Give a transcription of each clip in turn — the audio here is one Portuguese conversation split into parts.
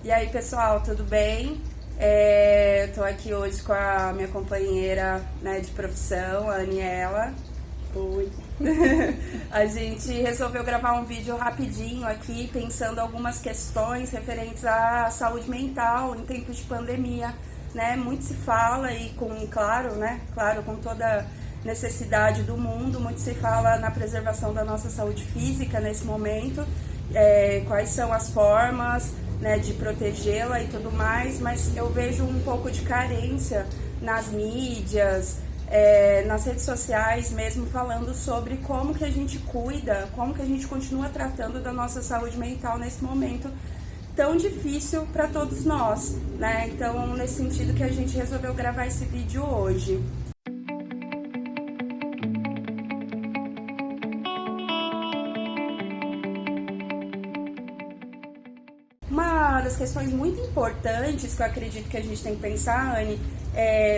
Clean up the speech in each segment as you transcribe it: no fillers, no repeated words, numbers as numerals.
E aí, pessoal, tudo bem? Tô aqui hoje com a minha companheira, né, de profissão, a Aniela. Oi. A gente resolveu gravar um vídeo rapidinho aqui, pensando algumas questões referentes à saúde mental em tempos de pandemia, né? Muito se fala e claro, com toda necessidade do mundo, muito se fala na preservação da nossa saúde física nesse momento, quais são as formas, né, de protegê-la e tudo mais, mas eu vejo um pouco de carência nas mídias, nas redes sociais mesmo, falando sobre como que a gente cuida, como que a gente continua tratando da nossa saúde mental nesse momento tão difícil para todos nós, né? Então, nesse sentido que a gente resolveu gravar esse vídeo hoje. Uma das questões muito importantes que eu acredito que a gente tem que pensar, Anne,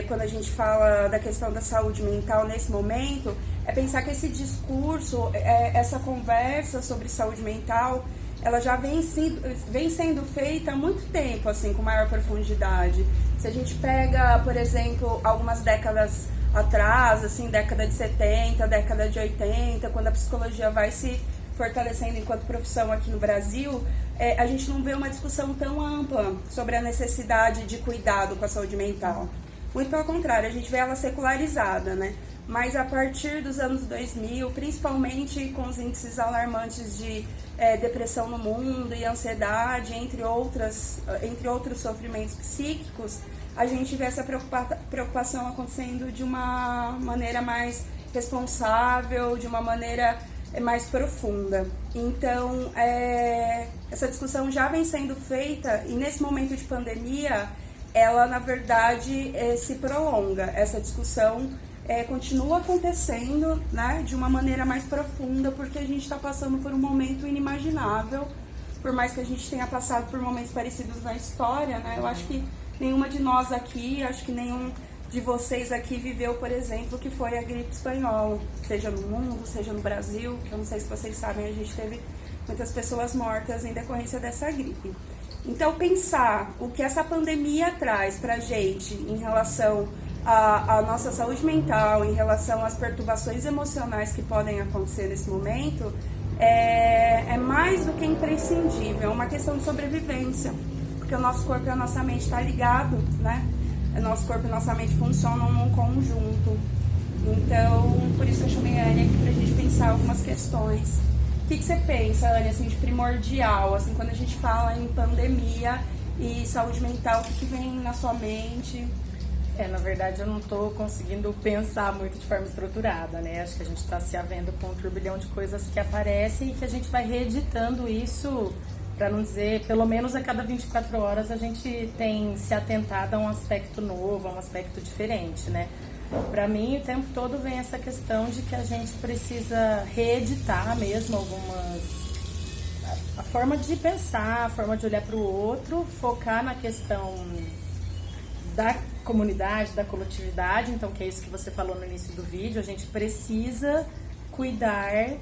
quando a gente fala da questão da saúde mental nesse momento, é pensar que esse discurso, essa conversa sobre saúde mental, ela já vem sendo feita há muito tempo, assim, com maior profundidade. Se a gente pega, por exemplo, algumas décadas atrás, assim, década de 70, década de 80, quando a psicologia vai se fortalecendo enquanto profissão aqui no Brasil, a gente não vê uma discussão tão ampla sobre a necessidade de cuidado com a saúde mental. Muito pelo contrário, a gente vê ela secularizada, né? Mas a partir dos anos 2000, principalmente com os índices alarmantes de depressão no mundo e ansiedade, entre outros sofrimentos psíquicos, a gente vê essa preocupação acontecendo de uma maneira mais responsável, de uma maneira mais profunda. Então, essa discussão já vem sendo feita e nesse momento de pandemia, ela na verdade se prolonga. Essa discussão continua acontecendo, né, de uma maneira mais profunda, porque a gente está passando por um momento inimaginável, por mais que a gente tenha passado por momentos parecidos na história, né? Eu acho que nenhuma de nós aqui, acho que nenhum de vocês aqui viveu, por exemplo, que foi a gripe espanhola, seja no mundo, seja no Brasil, que eu não sei se vocês sabem, a gente teve muitas pessoas mortas em decorrência dessa gripe. Então, pensar o que essa pandemia traz pra gente em relação à nossa saúde mental, em relação às perturbações emocionais que podem acontecer nesse momento, é mais do que imprescindível, é uma questão de sobrevivência, porque o nosso corpo e a nossa mente estão ligados, né? Nosso corpo e nossa mente funcionam num conjunto. Então, por isso eu chamei a Anne aqui pra gente pensar algumas questões. O que você pensa, Anne, assim, de primordial, assim, quando a gente fala em pandemia e saúde mental, o que vem na sua mente? Na verdade eu não tô conseguindo pensar muito de forma estruturada, né? Acho que a gente tá se havendo com um turbilhão de coisas que aparecem e que a gente vai reeditando isso, para não dizer, pelo menos a cada 24 horas a gente tem se atentado a um aspecto novo, a um aspecto diferente, né? Para mim, o tempo todo vem essa questão de que a gente precisa reeditar mesmo a forma de pensar, a forma de olhar para o outro, focar na questão da comunidade, da coletividade, então que é isso que você falou no início do vídeo, a gente precisa cuidar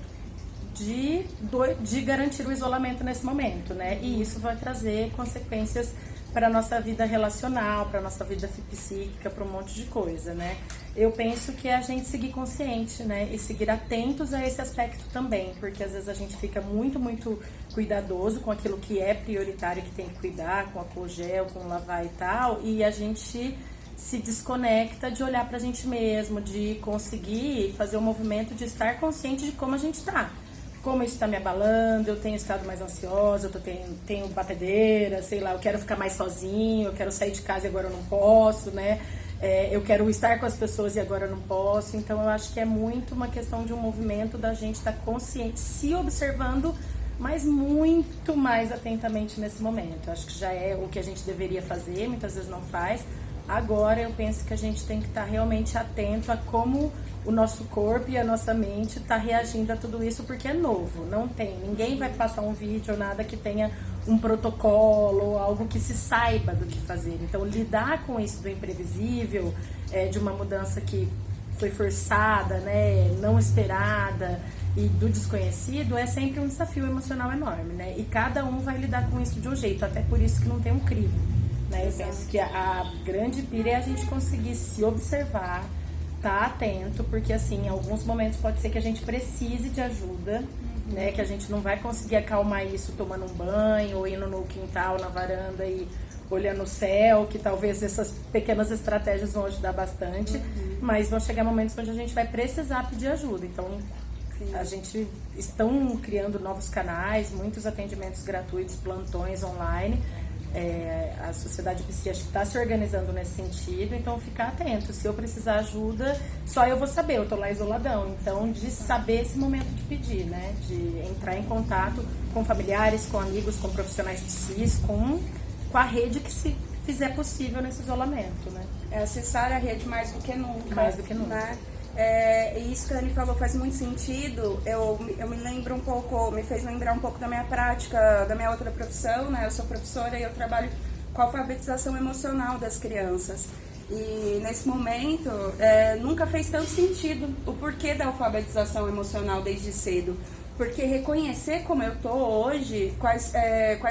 de garantir o isolamento nesse momento, né? E isso vai trazer consequências para a nossa vida relacional, para a nossa vida psíquica, para um monte de coisa, né? Eu penso que é a gente seguir consciente, né? E seguir atentos a esse aspecto também, porque às vezes a gente fica muito, muito cuidadoso com aquilo que é prioritário, que tem que cuidar, com álcool gel, com lavar e tal, e a gente se desconecta de olhar pra gente mesmo, de conseguir fazer o movimento de estar consciente de como a gente tá. Como isso está me abalando, eu tenho estado mais ansiosa, tenho batedeira, sei lá, eu quero ficar mais sozinho, eu quero sair de casa e agora eu não posso, né? Eu quero estar com as pessoas e agora eu não posso. Então eu acho que é muito uma questão de um movimento da gente estar consciente, se observando, mas muito mais atentamente nesse momento. Eu acho que já é o que a gente deveria fazer, muitas vezes não faz. Agora eu penso que a gente tem que estar realmente atento a como o nosso corpo e a nossa mente está reagindo a tudo isso, porque é novo, ninguém vai passar um vídeo ou nada que tenha um protocolo ou algo que se saiba do que fazer. Então lidar com isso do imprevisível, de uma mudança que foi forçada, né, não esperada, e do desconhecido é sempre um desafio emocional enorme, né? E cada um vai lidar com isso de um jeito, até por isso que não tem um crivo, né? Eu penso que a grande pira é a gente conseguir se observar, tá atento, porque assim, em alguns momentos pode ser que a gente precise de ajuda, né? Que a gente não vai conseguir acalmar isso tomando um banho ou indo no quintal, na varanda e olhando o céu, que talvez essas pequenas estratégias vão ajudar bastante, mas vão chegar momentos onde a gente vai precisar pedir ajuda. Então, a gente estão criando novos canais, muitos atendimentos gratuitos, plantões online. A sociedade psiquiátrica está se organizando nesse sentido, então ficar atento. Se eu precisar ajuda, só eu vou saber, eu tô lá isoladão. Então, de saber esse momento de pedir, né? De entrar em contato com familiares, com amigos, com profissionais psis, com a rede que se fizer possível nesse isolamento, né? Acessar a rede mais do que nunca. Mais do que nunca. Né? Isso que a Anne falou faz muito sentido. Eu me lembro um pouco, me fez lembrar um pouco da minha prática, da minha outra profissão, né? Eu sou professora e eu trabalho com a alfabetização emocional das crianças. E nesse momento, nunca fez tanto sentido o porquê da alfabetização emocional desde cedo. Porque reconhecer como eu tô hoje, quais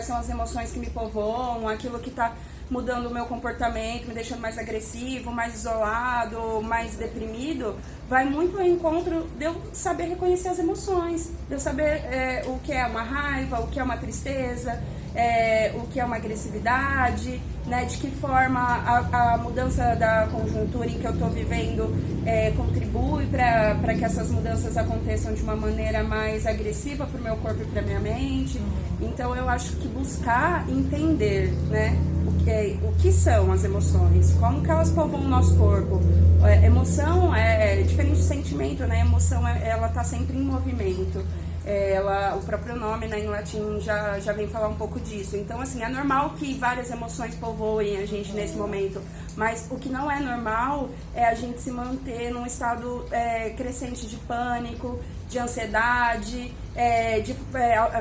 são as emoções que me povoam, aquilo que está mudando o meu comportamento, me deixando mais agressivo, mais isolado, mais deprimido, vai muito ao encontro de eu saber reconhecer as emoções, de eu saber o que é uma raiva, o que é uma tristeza, o que é uma agressividade, né, de que forma a mudança da conjuntura em que eu estou vivendo contribui para que essas mudanças aconteçam de uma maneira mais agressiva para o meu corpo e para a minha mente. Então eu acho que buscar entender, né, o que são as emoções, como que elas povoam o nosso corpo. Emoção é diferente de sentimento, né? Emoção ela está sempre em movimento. O próprio nome, né, em latim já vem falar um pouco disso. Então, assim, é normal que várias emoções povoem a gente nesse momento, mas o que não é normal é a gente se manter num estado crescente de pânico, de ansiedade, de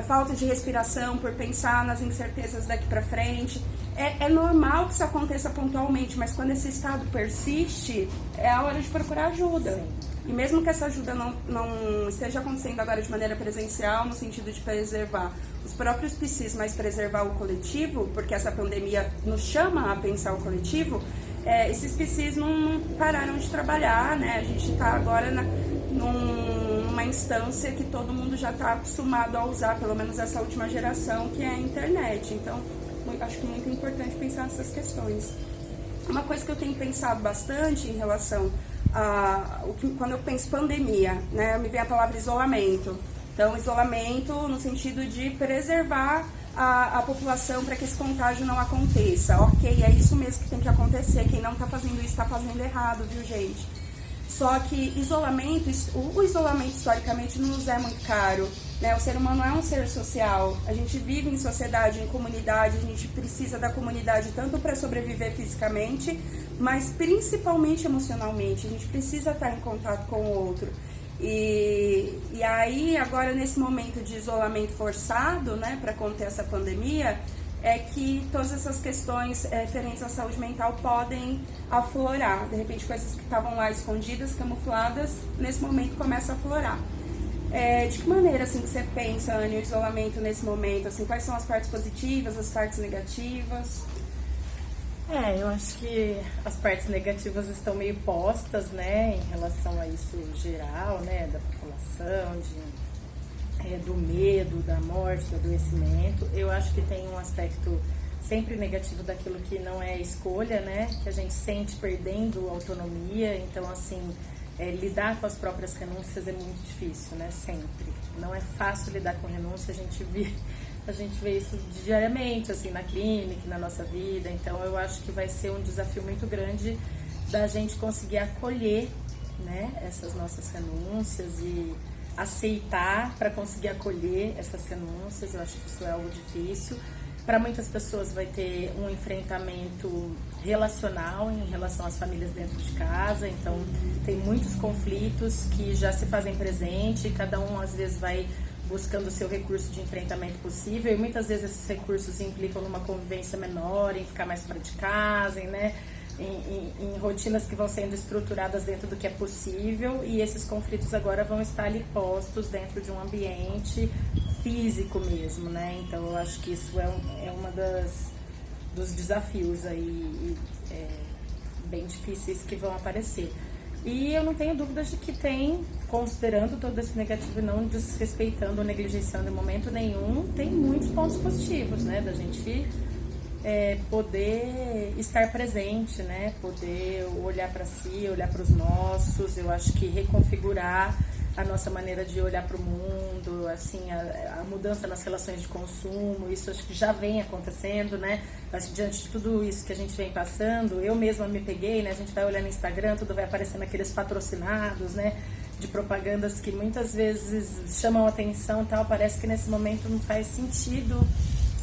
falta de respiração por pensar nas incertezas daqui para frente. É normal que isso aconteça pontualmente, mas quando esse estado persiste, é a hora de procurar ajuda. Sim. E mesmo que essa ajuda não esteja acontecendo agora de maneira presencial, no sentido de preservar os próprios psis, mas preservar o coletivo, porque essa pandemia nos chama a pensar o coletivo, esses psis não pararam de trabalhar, né? A gente está agora numa instância que todo mundo já está acostumado a usar, pelo menos essa última geração, que é a internet. Então, acho que é muito importante pensar nessas questões. Uma coisa que eu tenho pensado bastante em relação quando eu penso pandemia, né, me vem a palavra isolamento. Então, isolamento no sentido de preservar a população para que esse contágio não aconteça. Ok, é isso mesmo que tem que acontecer. Quem não está fazendo isso está fazendo errado, viu, gente? Só que o isolamento historicamente não nos é muito caro, né? O ser humano é um ser social, a gente vive em sociedade, em comunidade, a gente precisa da comunidade tanto para sobreviver fisicamente, mas principalmente emocionalmente, a gente precisa estar em contato com o outro. E aí, agora nesse momento de isolamento forçado, né, para conter essa pandemia, é que todas essas questões referentes à saúde mental podem aflorar. De repente, coisas que estavam lá escondidas, camufladas, nesse momento começam a aflorar. De que maneira assim, que você pensa, Anne, o isolamento nesse momento? Assim, quais são as partes positivas, as partes negativas? Eu acho que as partes negativas estão meio postas, né, em relação a isso geral, né, da população, do medo, da morte, do adoecimento. Eu acho que tem um aspecto sempre negativo daquilo que não é escolha, né? Que a gente sente perdendo autonomia. Então, assim, lidar com as próprias renúncias é muito difícil, né? Sempre. Não é fácil lidar com renúncia, a gente vê isso diariamente, assim, na clínica, na nossa vida. Então, eu acho que vai ser um desafio muito grande da gente conseguir acolher, né, essas nossas renúncias e aceitar para conseguir acolher essas renúncias. Eu acho que isso é algo difícil. Para muitas pessoas vai ter um enfrentamento relacional em relação às famílias dentro de casa, então tem muitos conflitos que já se fazem presente e cada um às vezes vai buscando o seu recurso de enfrentamento possível e muitas vezes esses recursos implicam numa convivência menor, em ficar mais fora de casa, né, em rotinas que vão sendo estruturadas dentro do que é possível, e esses conflitos agora vão estar ali postos dentro de um ambiente físico mesmo, né? Então eu acho que isso é uma dos desafios aí bem difíceis que vão aparecer. E eu não tenho dúvidas de que tem, considerando todo esse negativo e não desrespeitando ou negligenciando em momento nenhum, tem muitos pontos positivos, né? Da gente poder estar presente, né? Poder olhar para si, olhar para os nossos. Eu acho que reconfigurar a nossa maneira de olhar para o mundo, assim, a mudança nas relações de consumo, isso acho que já vem acontecendo, né? Acho que diante de tudo isso que a gente vem passando, eu mesma me peguei, né? A gente vai olhar no Instagram, tudo vai aparecendo aqueles patrocinados, né? De propagandas que muitas vezes chamam atenção e tal, parece que nesse momento não faz sentido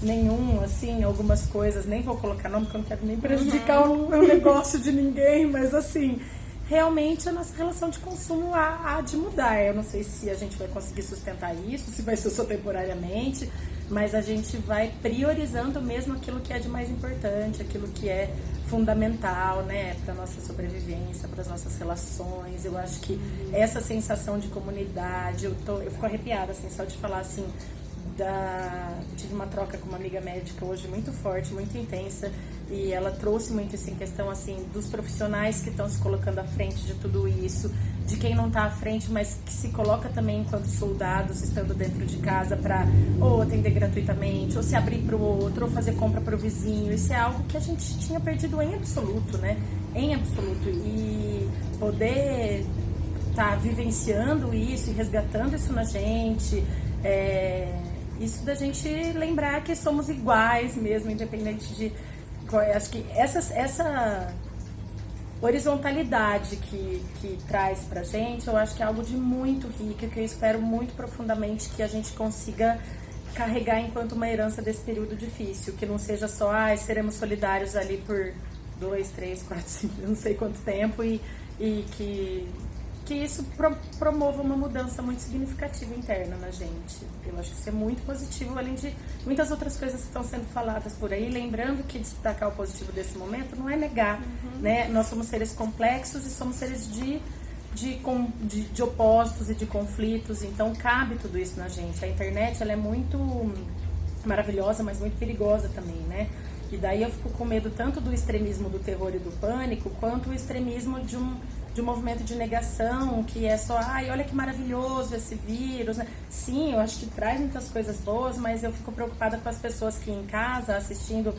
nenhum, assim, algumas coisas, nem vou colocar nome porque eu não quero nem prejudicar o negócio de ninguém, mas assim, realmente a nossa relação de consumo há de mudar. Eu não sei se a gente vai conseguir sustentar isso, se vai ser só temporariamente, mas a gente vai priorizando mesmo aquilo que é de mais importante, aquilo que é fundamental, né, para nossa sobrevivência, para as nossas relações. Eu acho que essa sensação de comunidade, eu fico arrepiada, assim, só de falar assim. Tive uma troca com uma amiga médica hoje muito forte, muito intensa, e ela trouxe muito isso em questão, assim, dos profissionais que estão se colocando à frente de tudo isso, de quem não está à frente, mas que se coloca também enquanto soldados, estando dentro de casa para ou atender gratuitamente, ou se abrir para o outro, ou fazer compra para o vizinho. Isso é algo que a gente tinha perdido em absoluto, né? Em absoluto. E poder estar vivenciando isso e resgatando isso na gente, isso da gente lembrar que somos iguais mesmo, independente de... Acho que essa horizontalidade que traz pra gente, eu acho que é algo de muito rico, que eu espero muito profundamente que a gente consiga carregar enquanto uma herança desse período difícil, que não seja só, seremos solidários ali por 2, 3, 4, 5, não sei quanto tempo, e que isso promova uma mudança muito significativa interna na gente. Eu acho que isso é muito positivo, além de muitas outras coisas que estão sendo faladas por aí. Lembrando que destacar o positivo desse momento não é negar, né? Nós somos seres complexos e somos seres de opostos e de conflitos, então cabe tudo isso na gente. A internet, ela é muito maravilhosa, mas muito perigosa também, né? E daí eu fico com medo tanto do extremismo do terror e do pânico, quanto o extremismo de um movimento de negação, que é só, olha que maravilhoso esse vírus, né? Sim, eu acho que traz muitas coisas boas, mas eu fico preocupada com as pessoas que em casa, assistindo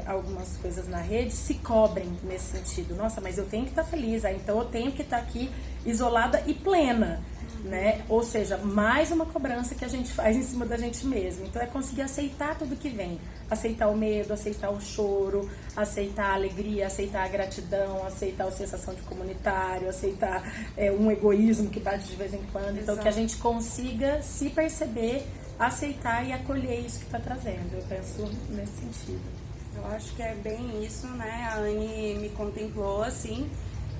algumas coisas na rede, se cobrem nesse sentido. Nossa, mas eu tenho que estar feliz, então eu tenho que estar aqui isolada e plena, né? Ou seja, mais uma cobrança que a gente faz em cima da gente mesmo. Então é conseguir aceitar tudo que vem, aceitar o medo, aceitar o choro, aceitar a alegria, aceitar a gratidão, aceitar a sensação de comunitário, aceitar um egoísmo que bate de vez em quando. Então que a gente consiga se perceber, aceitar e acolher isso que está trazendo. Eu penso nesse sentido. Eu acho que é bem isso, né? A Anne me contemplou assim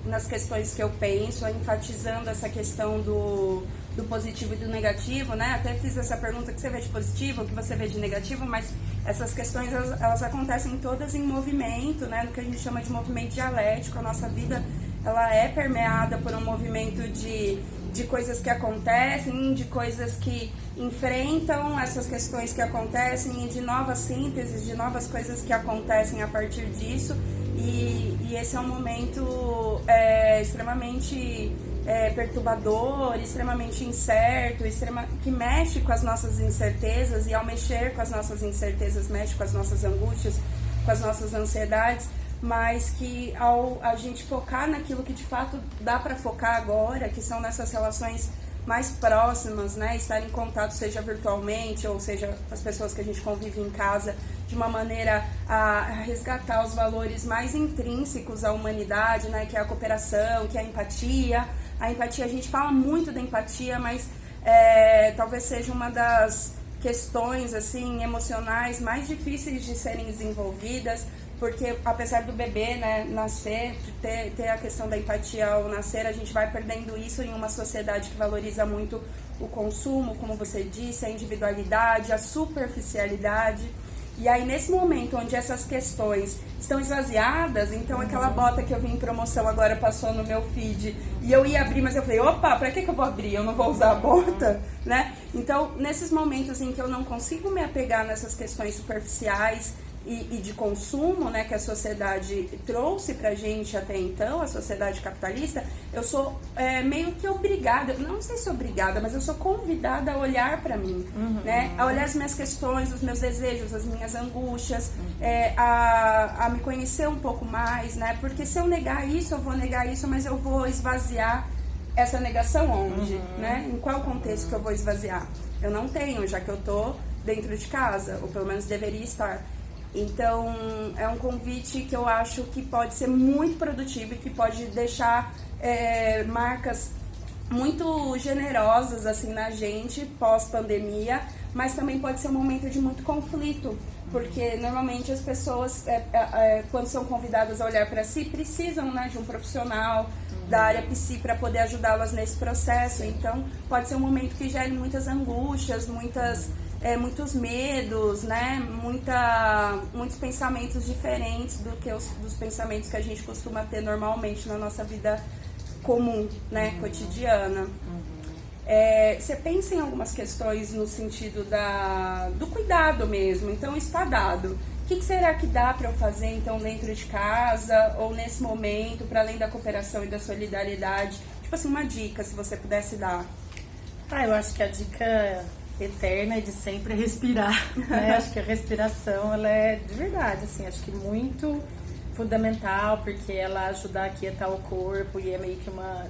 nas questões que eu penso, enfatizando essa questão do positivo e do negativo, né? Até fiz essa pergunta: que você vê de positivo, o que você vê de negativo, mas essas questões elas acontecem todas em movimento, né? No que a gente chama de movimento dialético. A nossa vida, ela é permeada por um movimento de coisas que acontecem, de coisas que enfrentam essas questões que acontecem, e de novas sínteses, de novas coisas que acontecem a partir disso. E esse é um momento extremamente perturbador, extremamente incerto, que mexe com as nossas incertezas, e ao mexer com as nossas incertezas, mexe com as nossas angústias, com as nossas ansiedades, mas que ao a gente focar naquilo que de fato dá para focar agora, que são nessas relações mais próximas, né? Estar em contato, seja virtualmente, ou seja, as pessoas que a gente convive em casa, de uma maneira a resgatar os valores mais intrínsecos à humanidade, né? Que é a cooperação, que é a empatia. A empatia, a gente fala muito da empatia, mas talvez seja uma das questões assim emocionais mais difíceis de serem desenvolvidas, porque apesar do bebê, né, nascer, ter a questão da empatia ao nascer, a gente vai perdendo isso em uma sociedade que valoriza muito o consumo, como você disse, a individualidade, a superficialidade. E aí, nesse momento onde essas questões estão esvaziadas, então aquela bota que eu vi em promoção agora passou no meu feed e eu ia abrir, mas eu falei, opa, pra que eu vou abrir? Eu não vou usar a bota, né? Então, nesses momentos em que eu não consigo me apegar nessas questões superficiais e de consumo, né, que a sociedade trouxe pra gente até então, a sociedade capitalista, eu sou meio que obrigada, não sei se obrigada, mas eu sou convidada a olhar pra mim, né, a olhar as minhas questões, os meus desejos, as minhas angústias, a me conhecer um pouco mais, né, porque se eu negar isso, eu vou negar isso, mas eu vou esvaziar essa negação onde, né, em qual contexto que eu vou esvaziar? Eu não tenho, já que eu tô dentro de casa, ou pelo menos deveria estar. Então, é um convite que eu acho que pode ser muito produtivo e que pode deixar marcas muito generosas assim na gente pós-pandemia, mas também pode ser um momento de muito conflito, porque normalmente as pessoas, quando são convidadas a olhar para si, precisam, né, de um profissional da área psi para poder ajudá-las nesse processo. Então, pode ser um momento que gere muitas angústias, muitos medos, né? Muitos pensamentos diferentes dos pensamentos que a gente costuma ter normalmente na nossa vida comum, né? Cotidiana. Você pensa em algumas questões no sentido do cuidado mesmo, então está dado. O que será que dá para eu fazer então dentro de casa ou nesse momento, para além da cooperação e da solidariedade? Tipo assim, uma dica, se você pudesse dar. Eu acho que a dica eterna e de sempre é respirar, né? Acho que a respiração, ela é de verdade, assim, acho que muito fundamental, porque ela ajuda a aquietar o corpo e é meio que uma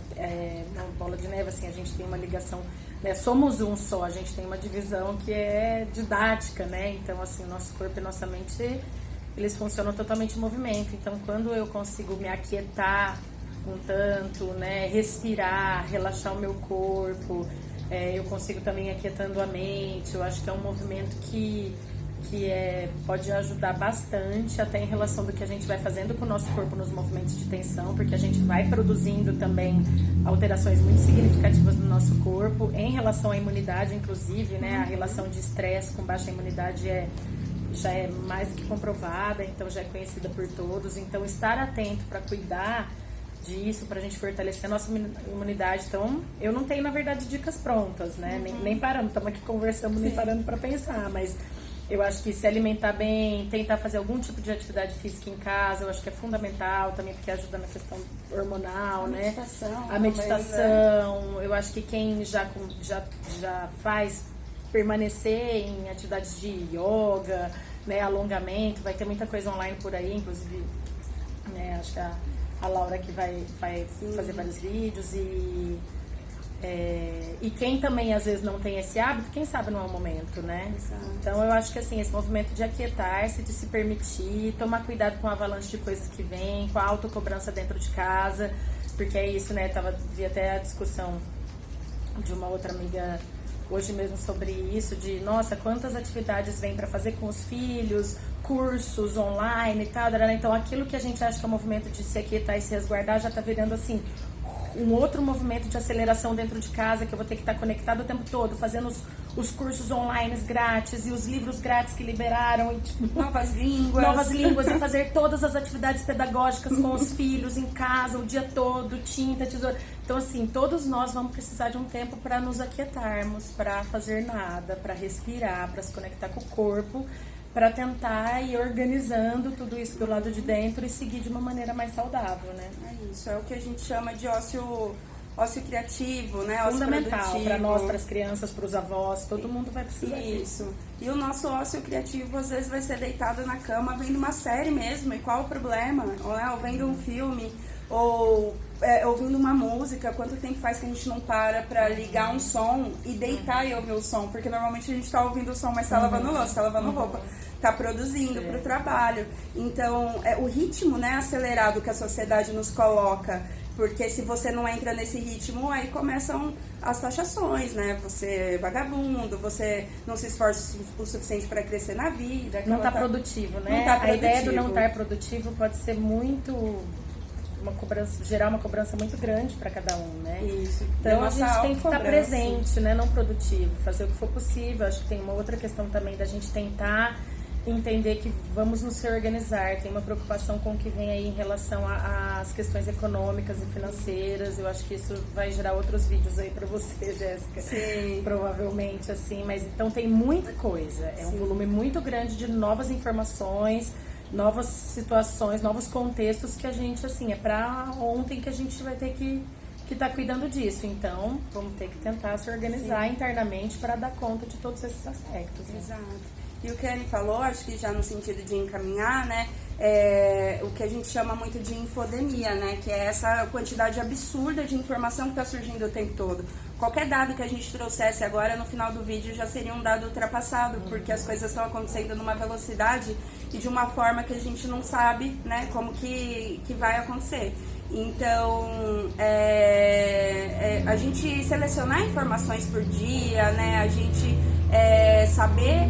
bola de neve, assim, a gente tem uma ligação, né? Somos um só, a gente tem uma divisão que é didática, né? Então, assim, o nosso corpo e nossa mente, eles funcionam totalmente em movimento. Então, quando eu consigo me aquietar um tanto, né? Respirar, relaxar o meu corpo, eu consigo também aquietando a mente. Eu acho que é um movimento que pode ajudar bastante até em relação do que a gente vai fazendo com o nosso corpo nos movimentos de tensão, porque a gente vai produzindo também alterações muito significativas no nosso corpo em relação à imunidade, inclusive, né? A relação de estresse com baixa imunidade já é mais do que comprovada, então já é conhecida por todos. Então, estar atento para cuidar disso, pra gente fortalecer a nossa imunidade. Então, eu não tenho, na verdade, dicas prontas, né? Nem parando, estamos aqui conversando, nem parando pra pensar, mas eu acho que se alimentar bem, tentar fazer algum tipo de atividade física em casa, eu acho que é fundamental também, porque ajuda na questão hormonal, né? A meditação, eu acho que quem já faz permanecer em atividades de yoga, né, alongamento, vai ter muita coisa online por aí, inclusive, né, acho que a Laura que vai fazer vários vídeos e quem também às vezes não tem esse hábito, quem sabe não é o momento, né? Exato. Então eu acho que assim, esse movimento de aquietar-se, de se permitir, tomar cuidado com a avalanche de coisas que vem, com a autocobrança dentro de casa, porque é isso, né? Vi até a discussão de uma outra amiga hoje mesmo sobre isso, de nossa, quantas atividades vem para fazer com os filhos, cursos online e tal, então aquilo que a gente acha que é um movimento de se aquietar e se resguardar já tá virando assim um outro movimento de aceleração dentro de casa, que eu vou ter que estar conectado o tempo todo, fazendo os cursos online grátis e os livros grátis que liberaram e, tipo, novas línguas e fazer todas as atividades pedagógicas com os filhos em casa o dia todo, tinta, tesoura. Então, assim, todos nós vamos precisar de um tempo para nos aquietarmos, para fazer nada, para respirar, para se conectar com o corpo, para tentar ir organizando tudo isso do lado de dentro e seguir de uma maneira mais saudável, né? É isso, é o que a gente chama de ócio criativo, né? Fundamental para nós, para as crianças, para os avós, todo mundo vai precisar disso. Isso. E o nosso ócio criativo às vezes vai ser deitado na cama vendo uma série mesmo, e qual o problema? Ou vendo um filme, ou ouvindo uma música. Quanto tempo faz que a gente não para ligar um som e deitar e ouvir o som? Porque normalmente a gente tá ouvindo o som, mas tá lavando louça, tá lavando roupa, tá produzindo pro trabalho. Então, o ritmo, né, acelerado que a sociedade nos coloca, porque se você não entra nesse ritmo, aí começam as taxações, né? Você é vagabundo, você não se esforça o suficiente para crescer na vida. Não tá produtivo, né? Não tá produtivo. A ideia do não estar produtivo pode ser gerar uma cobrança muito grande para cada um, né? Isso. Então a gente tem que estar presente, né? Não produtivo, fazer o que for possível. Acho que tem uma outra questão também da gente tentar entender que vamos nos reorganizar, tem uma preocupação com o que vem aí em relação às questões econômicas e financeiras. Eu acho que isso vai gerar outros vídeos aí pra você, Jéssica. Sim. Provavelmente, assim, mas então tem muita coisa. É um volume muito grande de novas informações, novas situações, novos contextos que a gente, assim, é pra ontem que a gente vai ter que tá cuidando disso. Então, vamos ter que tentar se organizar internamente para dar conta de todos esses aspectos. Né? Exato. E o que a Anne falou, acho que já no sentido de encaminhar, né, o que a gente chama muito de infodemia, né, que é essa quantidade absurda de informação que está surgindo o tempo todo. Qualquer dado que a gente trouxesse agora no final do vídeo já seria um dado ultrapassado, porque as coisas estão acontecendo numa velocidade e de uma forma que a gente não sabe, né, como que vai acontecer. Então, a gente selecionar informações por dia, né, a gente saber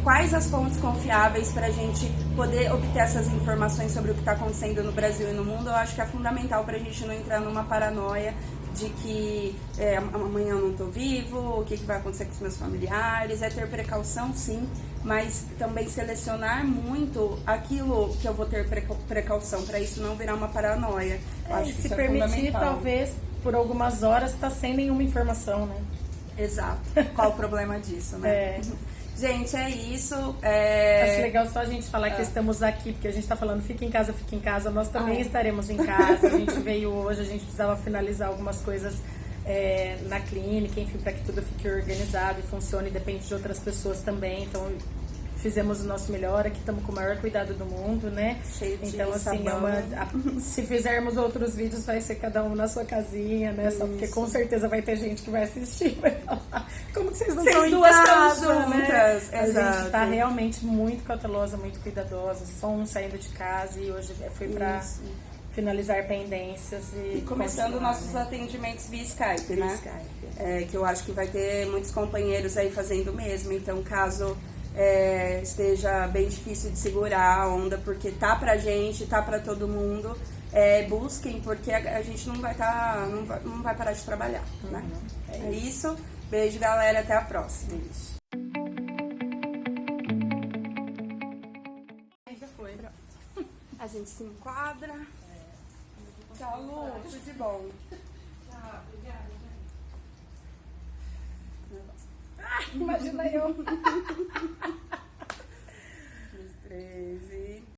quais as fontes confiáveis para a gente poder obter essas informações sobre o que está acontecendo no Brasil e no mundo, eu acho que é fundamental para a gente não entrar numa paranoia de que amanhã eu não estou vivo, o que vai acontecer com os meus familiares, ter precaução sim, mas também selecionar muito aquilo que eu vou ter precaução, para isso não virar uma paranoia. Eu acho que se isso permitir, talvez, por algumas horas, tá sem nenhuma informação, né? Exato. Qual o problema disso, né? Gente, é isso. Acho legal só a gente falar que estamos aqui, porque a gente tá falando fica em casa, nós também estaremos em casa. A gente veio hoje, a gente precisava finalizar algumas coisas na clínica, enfim, para que tudo fique organizado e funcione, depende de outras pessoas também. Então, fizemos o nosso melhor, aqui estamos com o maior cuidado do mundo, né? Cheio de então, assim, se fizermos outros vídeos, vai ser cada um na sua casinha, né? Só porque com certeza vai ter gente que vai assistir, vai falar, como que vocês não estão em casa, né? A gente tá realmente muito cautelosa, muito cuidadosa, só um saindo de casa e hoje foi pra finalizar pendências e começando nossos atendimentos via Skype, né? Que eu acho que vai ter muitos companheiros aí fazendo o mesmo, então caso esteja bem difícil de segurar a onda, porque tá pra gente, tá pra todo mundo, busquem, porque a gente não vai parar de trabalhar, né? É isso. Beijo, galera, até a próxima. Já foi. A gente se enquadra. Tchau, Lu, tudo de bom. Tchau, obrigada. Imagina eu.